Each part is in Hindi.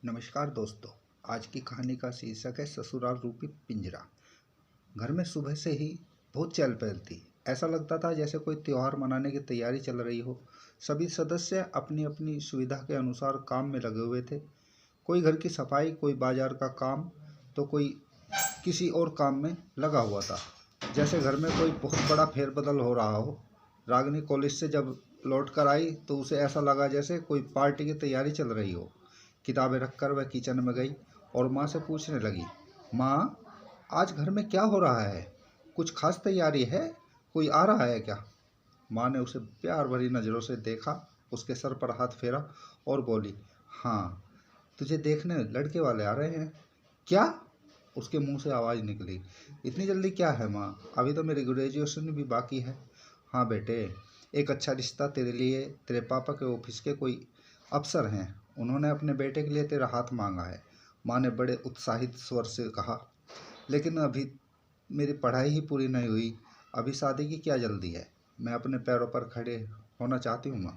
नमस्कार दोस्तों। आज की कहानी का शीर्षक है ससुराल रूपी पिंजरा। घर में सुबह से ही बहुत चहल पहल थी। ऐसा लगता था जैसे कोई त्योहार मनाने की तैयारी चल रही हो। सभी सदस्य अपनी अपनी सुविधा के अनुसार काम में लगे हुए थे। कोई घर की सफाई, कोई बाजार का काम, तो कोई किसी और काम में लगा हुआ था, जैसे घर में कोई बहुत बड़ा फेरबदल हो रहा हो। रागिनी कॉलेज से जब लौट कर आई तो उसे ऐसा लगा जैसे कोई पार्टी की तैयारी चल रही हो। किताबें रखकर वह किचन में गई और माँ से पूछने लगी, माँ, आज घर में क्या हो रहा है? कुछ खास तैयारी है? कोई आ रहा है क्या? माँ ने उसे प्यार भरी नज़रों से देखा, उसके सर पर हाथ फेरा और बोली, हाँ, तुझे देखने लड़के वाले आ रहे हैं। क्या? उसके मुंह से आवाज़ निकली। इतनी जल्दी क्या है माँ? अभी तो मेरी ग्रेजुएशन भी बाकी है। हाँ बेटे, एक अच्छा रिश्ता तेरे लिए तेरे पापा के ऑफिस के कोई अफसर हैं, उन्होंने अपने बेटे के लिए तेरा हाथ मांगा है। माँ ने बड़े उत्साहित स्वर से कहा। लेकिन अभी मेरी पढ़ाई ही पूरी नहीं हुई, अभी शादी की क्या जल्दी है? मैं अपने पैरों पर खड़े होना चाहती हूँ माँ।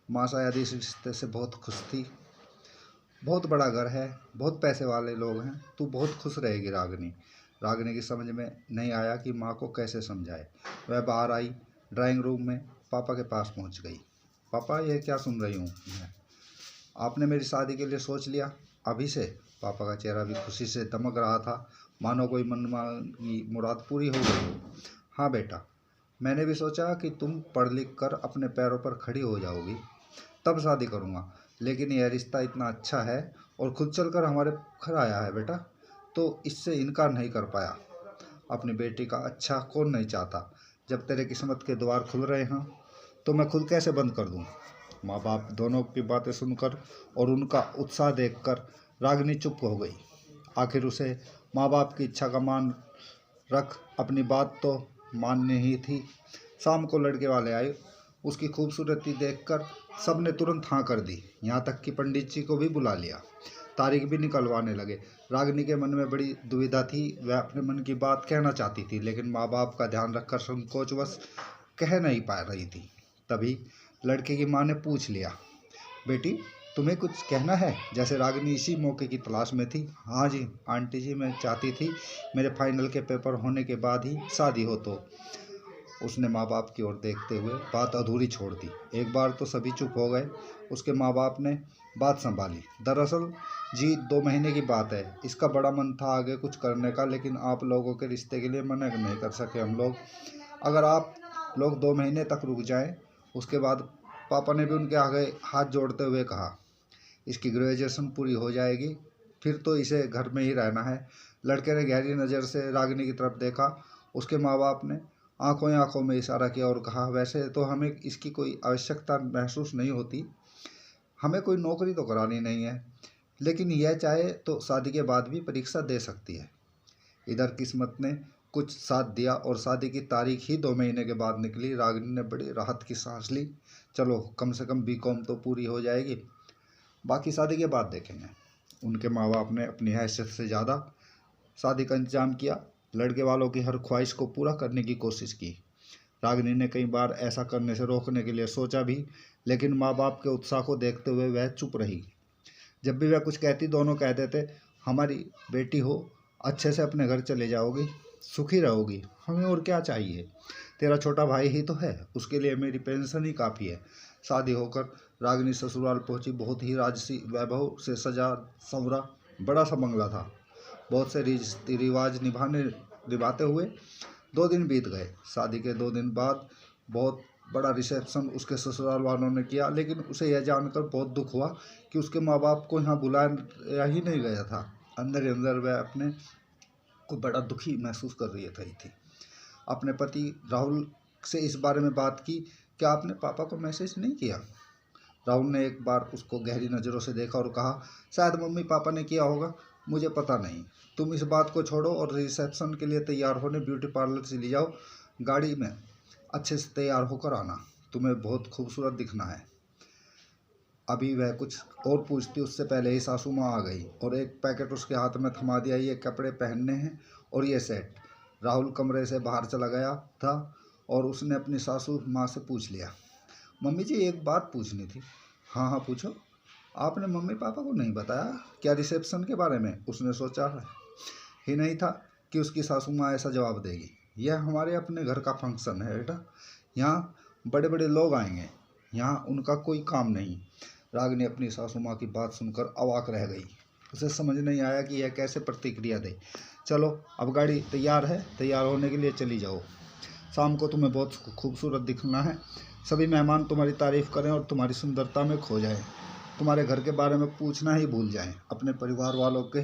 माँ शायद इस रिश्ते से बहुत खुश थी। बहुत बड़ा घर है, बहुत पैसे वाले लोग हैं, तू बहुत खुश रहेगी रागिनी। रागिनी की समझ में नहीं आया कि माँ को कैसे समझाए। वह बाहर आई, ड्राइंग रूम में पापा के पास पहुँच गई। पापा, ये क्या सुन रही हूँ मैं? आपने मेरी शादी के लिए सोच लिया अभी से? पापा का चेहरा भी खुशी से दमक रहा था, मानो कोई मनमानी मुराद पूरी हो गई हो। हाँ बेटा, मैंने भी सोचा कि तुम पढ़ लिख कर अपने पैरों पर खड़ी हो जाओगी, तब शादी करूँगा। लेकिन यह रिश्ता इतना अच्छा है और खुद चलकर हमारे घर आया है बेटा, तो इससे इनकार नहीं कर पाया। अपनी बेटी का अच्छा कौन नहीं चाहता? जब तेरे किस्मत के द्वार खुल रहे हैं तो मैं खुद कैसे बंद कर दूँ? माँ बाप दोनों की बातें सुनकर और उनका उत्साह देखकर रागिनी चुप हो गई। आखिर उसे माँ बाप की इच्छा का मान रख अपनी बात तो माननी ही थी। शाम को लड़के वाले आए। उसकी खूबसूरती देखकर सबने तुरंत हाँ कर दी, यहाँ तक कि पंडित जी को भी बुला लिया। तारीख भी निकलवाने लगे। रागिनी के मन में बड़ी दुविधा थी। वह अपने मन की बात कहना चाहती थी, लेकिन माँ बाप का ध्यान रखकर संकोचवश कह नहीं पा रही थी। तभी लड़के की माँ ने पूछ लिया, बेटी, तुम्हें कुछ कहना है? जैसे रागिनी इसी मौके की तलाश में थी। हाँ जी आंटी जी, मैं चाहती थी मेरे फाइनल के पेपर होने के बाद ही शादी हो। तो उसने माँ बाप की ओर देखते हुए बात अधूरी छोड़ दी। एक बार तो सभी चुप हो गए। उसके माँ बाप ने बात संभाली। दरअसल जी 2 महीने की बात है। इसका बड़ा मन था आगे कुछ करने का, लेकिन आप लोगों के रिश्ते के लिए मना नहीं कर सके हम लोग। अगर आप लोग 2 महीने तक रुक जाएं। उसके बाद पापा ने भी उनके आगे हाथ जोड़ते हुए कहा, इसकी ग्रेजुएशन पूरी हो जाएगी, फिर तो इसे घर में ही रहना है। लड़के ने गहरी नज़र से रागिनी की तरफ देखा। उसके माँ बाप ने आंखों आंखों में इशारा किया और कहा, वैसे तो हमें इसकी कोई आवश्यकता महसूस नहीं होती, हमें कोई नौकरी तो करानी नहीं है, लेकिन यह चाहे तो शादी के बाद भी परीक्षा दे सकती है। इधर किस्मत ने कुछ साथ दिया और शादी की तारीख ही 2 महीने के बाद निकली। रागिनी ने बड़ी राहत की सांस ली। चलो, कम से कम बीकॉम तो पूरी हो जाएगी, बाकी शादी के बाद देखेंगे। उनके माँ बाप ने अपनी हैसियत से ज़्यादा शादी का इंतजाम किया। लड़के वालों की हर ख्वाहिश को पूरा करने की कोशिश की। रागिनी ने कई बार ऐसा करने से रोकने के लिए सोचा भी, लेकिन माँ बाप के उत्साह को देखते हुए वह चुप रही। जब भी वह कुछ कहती, दोनों कहते थे, हमारी बेटी हो, अच्छे से अपने घर चले जाओगी, सुखी रहोगी, हमें और क्या चाहिए? तेरा छोटा भाई ही तो है, उसके लिए मेरी पेंशन ही काफ़ी है। शादी होकर रागिनी ससुराल पहुंची। बहुत ही राजसी वैभव से सजा संवरा बड़ा सा बंगला था। बहुत से रीति रिवाज निभाते हुए 2 दिन बीत गए। शादी के 2 दिन बाद बहुत बड़ा रिसेप्शन उसके ससुराल वालों ने किया, लेकिन उसे यह जानकर बहुत दुख हुआ कि उसके माँ बाप को यहाँ बुलाया ही नहीं गया था। अंदर ही अंदर वह अपने को बड़ा दुखी महसूस कर रही थी। अपने पति राहुल से इस बारे में बात की, क्या आपने पापा को मैसेज नहीं किया? राहुल ने एक बार उसको गहरी नज़रों से देखा और कहा, शायद मम्मी पापा ने किया होगा, मुझे पता नहीं। तुम इस बात को छोड़ो और रिसेप्शन के लिए तैयार होने ब्यूटी पार्लर से ले जाओ। गाड़ी में अच्छे से तैयार होकर आना, तुम्हें बहुत खूबसूरत दिखना है। अभी वह कुछ और पूछती, उससे पहले ही सासू माँ आ गई और एक पैकेट उसके हाथ में थमा दिया। ये कपड़े पहनने हैं और ये सेट। राहुल कमरे से बाहर चला गया था और उसने अपनी सासू माँ से पूछ लिया, मम्मी जी एक बात पूछनी थी। हाँ हाँ पूछो। आपने मम्मी पापा को नहीं बताया क्या रिसेप्शन के बारे में? उसने सोचा ही नहीं था कि उसकी सासू माँ ऐसा जवाब देगी। यह हमारे अपने घर का फंक्शन है बेटा, यहाँ बड़े बड़े लोग आएंगे, यहाँ उनका कोई काम नहीं। रागिनी अपनी सासू माँ की बात सुनकर अवाक रह गई। उसे समझ नहीं आया कि यह कैसे प्रतिक्रिया दे। चलो अब गाड़ी तैयार है, तैयार होने के लिए चली जाओ। शाम को तुम्हें बहुत खूबसूरत दिखना है। सभी मेहमान तुम्हारी तारीफ करें और तुम्हारी सुंदरता में खो जाएं। तुम्हारे घर के बारे में पूछना ही भूल जाएं। अपने परिवार वालों के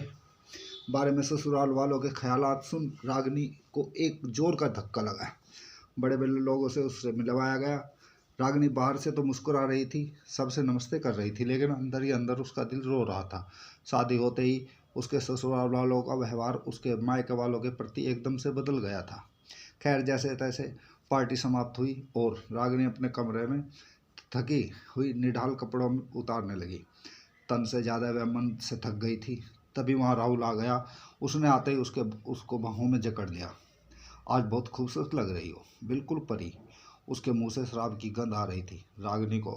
बारे में ससुराल वालों के ख्यालात सुन रागिनी को एक जोर का धक्का लगा। बड़े बड़े लोगों से उससे मिलवाया गया। रागिनी बाहर से तो मुस्कुरा रही थी, सबसे नमस्ते कर रही थी, लेकिन अंदर ही अंदर उसका दिल रो रहा था। शादी होते ही उसके ससुराल वालों का व्यवहार उसके मायके वालों के प्रति एकदम से बदल गया था। खैर, जैसे तैसे पार्टी समाप्त हुई और रागिनी अपने कमरे में थकी हुई निढाल कपड़ों में उतारने लगी। तन से ज़्यादा वह मन से थक गई थी। तभी वहाँ राहुल आ गया। उसने आते ही उसको बाहों में जकड़ लिया। आज बहुत खूबसूरत लग रही हो, बिल्कुल परी। उसके मुंह से शराब की गंध आ रही थी। रागिनी को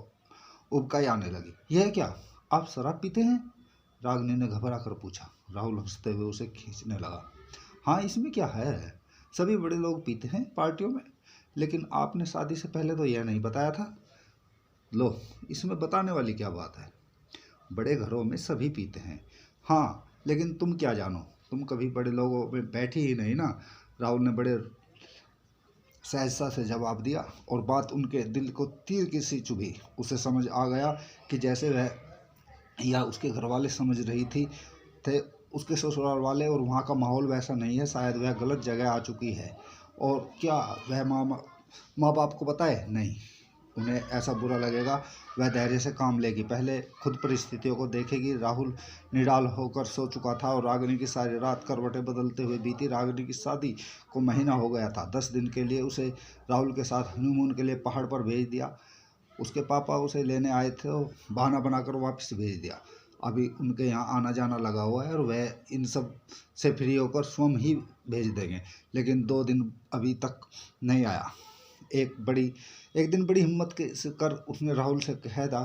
उबकाई आने लगी। यह क्या, आप शराब पीते हैं? रागिनी ने घबरा कर पूछा। राहुल हंसते हुए उसे खींचने लगा। हाँ, इसमें क्या है, सभी बड़े लोग पीते हैं पार्टियों में, लेकिन आपने शादी से पहले तो यह नहीं बताया था। लो, इसमें बताने वाली क्या बात है, बड़े घरों में सभी पीते हैं। हाँ, लेकिन तुम क्या जानो, तुम कभी बड़े लोगों में बैठी ही नहीं ना। राहुल ने बड़े सहजता से जवाब दिया और बात उनके दिल को तीर की सी चुभी। उसे समझ आ गया कि जैसे वह या उसके घर वाले समझ रही थी थे, उसके ससुराल वाले और वहाँ का माहौल वैसा नहीं है। शायद वह गलत जगह आ चुकी है। और क्या वह माँ बाप को बताए? नहीं, उन्हें ऐसा बुरा लगेगा। वह धैर्य से काम लेगी, पहले खुद परिस्थितियों को देखेगी। राहुल निडाल होकर सो चुका था और रागिनी की सारी रात करवटें बदलते हुए बीती। रागिनी की शादी को महीना हो गया था। 10 दिन के लिए उसे राहुल के साथ हनीमून के लिए पहाड़ पर भेज दिया। उसके पापा उसे लेने आए थे और बहाना बनाकर वापस भेज दिया। अभी उनके यहाँ आना जाना लगा हुआ है और वह इन सब से फ्री होकर स्वयं ही भेज देंगे। लेकिन 2 दिन अभी तक नहीं आया। एक दिन बड़ी हिम्मत कर उसने राहुल से कह दा,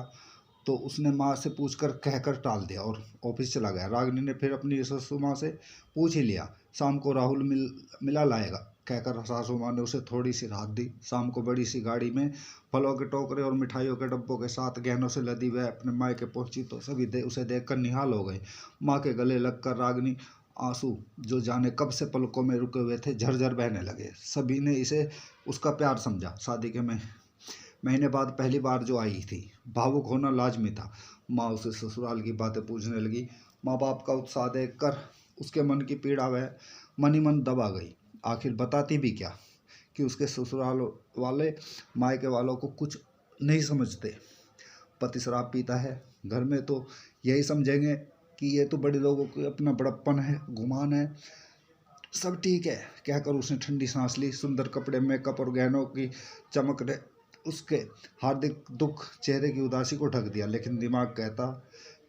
तो उसने माँ से पूछकर कहकर टाल दिया और ऑफिस चला गया। रागिनी ने फिर अपनी सासू माँ से पूछ ही लिया। शाम को राहुल मिला लाएगा कहकर सासू माँ ने उसे थोड़ी सी राहत दी। शाम को बड़ी सी गाड़ी में फलों के टोकरे और मिठाइयों के डब्बों के साथ गहनों से लदी वह अपने मायके पहुंची तो सभी उसे देखकर निहाल हो गए। माँ के गले लगकर रागिनी आंसू जो जाने कब से पलकों में रुके हुए थे झरझर बहने लगे। सभी ने इसे उसका प्यार समझा। शादी के महीने बाद पहली बार जो आई थी, भावुक होना लाजमी था। माँ उसे ससुराल की बातें पूछने लगी। माँ बाप का उत्साह देखकर उसके मन की पीड़ा वह मन ही मन दबा गई। आखिर बताती भी क्या कि उसके ससुराल वाले मायके वालों को कुछ नहीं समझते। पति शराब पीता है, घर में तो यही समझेंगे कि ये तो बड़े लोगों को अपना बड़प्पन है, गुमान है, सब ठीक है कहकर उसने ठंडी सांस ली। सुंदर कपड़े, मेकअप और गहनों की चमक ने उसके हार्दिक दुख, चेहरे की उदासी को ढक दिया। लेकिन दिमाग कहता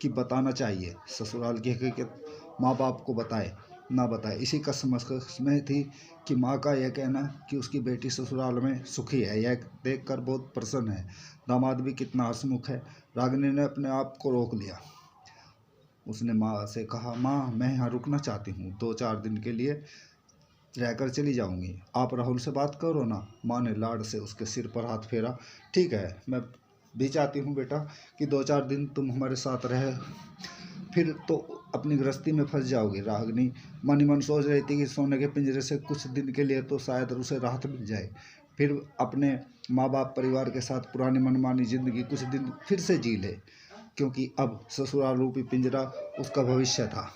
कि बताना चाहिए। ससुराल की हकीकत माँ बाप को बताए ना बताए, इसी कशमकश में थी कि माँ का यह कहना कि उसकी बेटी ससुराल में सुखी है, यह देखकर बहुत प्रसन्न है। दामाद भी कितना हंसमुख है। रागिनी ने अपने आप को रोक लिया। उसने माँ से कहा, माँ मैं यहाँ रुकना चाहती हूँ, 2-4 दिन के लिए रहकर चली जाऊंगी। आप राहुल से बात करो ना। माँ ने लाड से उसके सिर पर हाथ फेरा। ठीक है, मैं भी चाहती हूँ बेटा कि 2-4 दिन तुम हमारे साथ रहे, फिर तो अपनी गृहस्थी में फंस जाओगी। रागिनी मन ही मन सोच रही थी कि सोने के पिंजरे से कुछ दिन के लिए तो शायद उसे राहत मिल जाए, फिर अपने माँ बाप परिवार के साथ पुरानी मनमानी जिंदगी कुछ दिन फिर से जी ले, क्योंकि अब ससुराल रूपी पिंजरा उसका भविष्य था।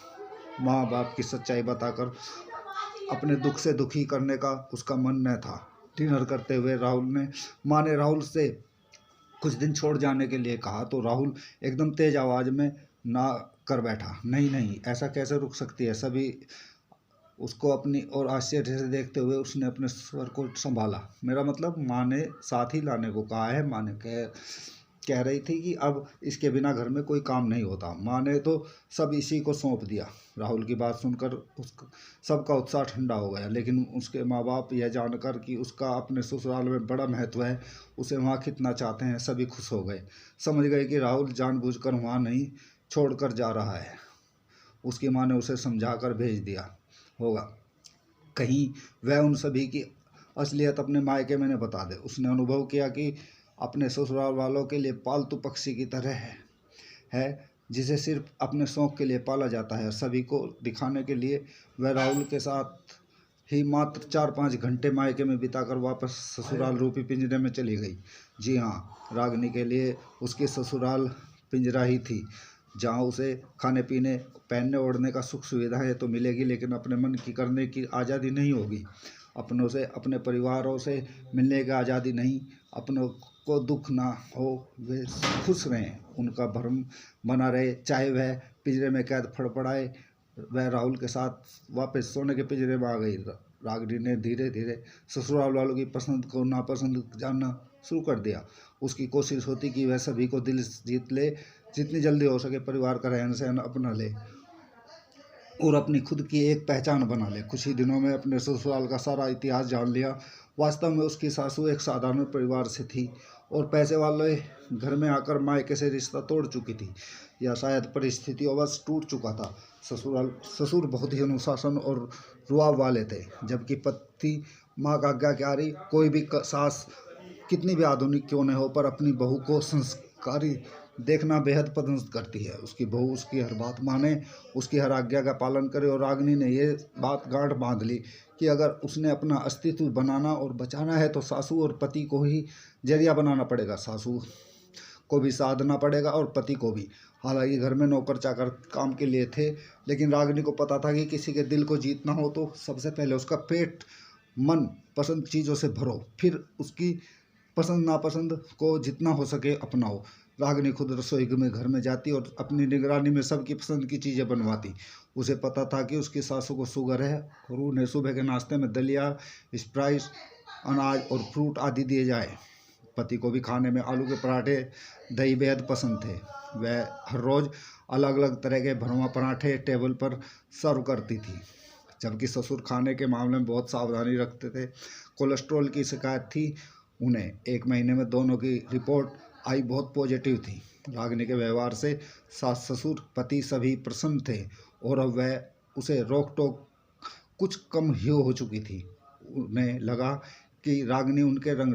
माँ बाप की सच्चाई बताकर अपने दुख से दुखी करने का उसका मन न था। डिनर करते हुए माँ ने राहुल से कुछ दिन छोड़ जाने के लिए कहा तो राहुल एकदम तेज आवाज में ना कर बैठा। नहीं नहीं, ऐसा कैसे रुक सकती है। सभी उसको अपनी और आश्चर्य से देखते हुए उसने अपने स्वर को संभाला। मेरा मतलब, माँ ने साथ ही लाने को कहा है। माँ ने कह कह रही थी कि अब इसके बिना घर में कोई काम नहीं होता। माँ ने तो सब इसी को सौंप दिया। राहुल की बात सुनकर सबका उत्साह ठंडा हो गया, लेकिन उसके माँ बाप यह जानकर कि उसका अपने ससुराल में बड़ा महत्व है, उसे वहाँ कितना चाहते हैं, सभी खुश हो गए। समझ गए कि राहुल जानबूझकर वहाँ नहीं छोड़कर जा रहा है। उसकी माँ ने उसे समझाकर भेज दिया होगा, कहीं वह उन सभी की असलियत अपने मायके में न बता दे। उसने अनुभव किया कि अपने ससुराल वालों के लिए पालतू पक्षी की तरह है जिसे सिर्फ अपने शौक के लिए पाला जाता है। सभी को दिखाने के लिए वह राहुल के साथ ही मात्र 4-5 घंटे मायके में बिताकर वापस ससुराल रूपी पिंजरे में चली गई। जी हाँ, रागिनी के लिए उसकी ससुराल पिंजरा ही थी, जहाँ उसे खाने पीने पहनने ओढ़ने का सुख सुविधाएं तो मिलेगी, लेकिन अपने मन की करने की आज़ादी नहीं होगी। अपनों से, अपने परिवारों से मिलने की आज़ादी नहीं। अपनों को दुख ना हो, वे खुश रहें, उनका भरम बना रहे, चाहे वह पिंजरे में कैद फड़फड़ाए। वह राहुल के साथ वापस सोने के पिंजरे में आ गई। रागिनी ने धीरे धीरे ससुराल वालों की पसंद को नापसंद जानना शुरू कर दिया। उसकी कोशिश होती कि वह सभी को दिल जीत ले, जितनी जल्दी हो सके परिवार का रहन सहन अपना ले और अपनी खुद की एक पहचान बना ले। कुछ ही दिनों में अपने ससुराल का सारा इतिहास जान लिया। वास्तव में उसकी सासू एक साधारण परिवार से थी और पैसे वाले घर में आकर मायके से रिश्ता तोड़ चुकी थी, या शायद परिस्थितियोंवश टूट चुका था। ससुर बहुत ही अनुशासन और रुआब वाले थे, जबकि पति माँ का आज्ञाकारी। कोई भी सास कितनी भी आधुनिक क्यों न हो, पर अपनी बहू को संस्कारी देखना बेहद पसंद करती है। उसकी बहू उसकी हर बात माने, उसकी हर आज्ञा का पालन करे। और रागिनी ने ये बात गांठ बांध ली कि अगर उसने अपना अस्तित्व बनाना और बचाना है तो सासू और पति को ही जरिया बनाना पड़ेगा। सासू को भी साधना पड़ेगा और पति को भी। हालांकि घर में नौकर चाकर काम के लिए थे, लेकिन रागिनी को पता था कि किसी के दिल को जीतना हो तो सबसे पहले उसका पेट मन पसंद चीज़ों से भरो, फिर उसकी पसंद नापसंद को जितना हो सके अपनाओ। रागिनी खुद रसोई में घर में जाती और अपनी निगरानी में सबकी पसंद की चीज़ें बनवाती। उसे पता था कि उसकी सासू को शुगर है और उन्हें सुबह के नाश्ते में दलिया, स्प्राइस, अनाज और फ्रूट आदि दिए जाए। पति को भी खाने में आलू के पराठे, दही बेहद पसंद थे। वह हर रोज़ अलग अलग तरह के भरवा पराठे टेबल पर सर्व करती थी, जबकि ससुर खाने के मामले में बहुत सावधानी रखते थे। कोलेस्ट्रॉल की शिकायत थी उन्हें। 1 महीने में दोनों की रिपोर्ट आई बहुत पॉजिटिव थी। रागिनी के व्यवहार से सास ससुर पति सभी प्रसन्न थे और अब वह उसे रोक टोक कुछ कम ही हो चुकी थी। उन्हें लगा कि रागिनी उनके रंग ढंग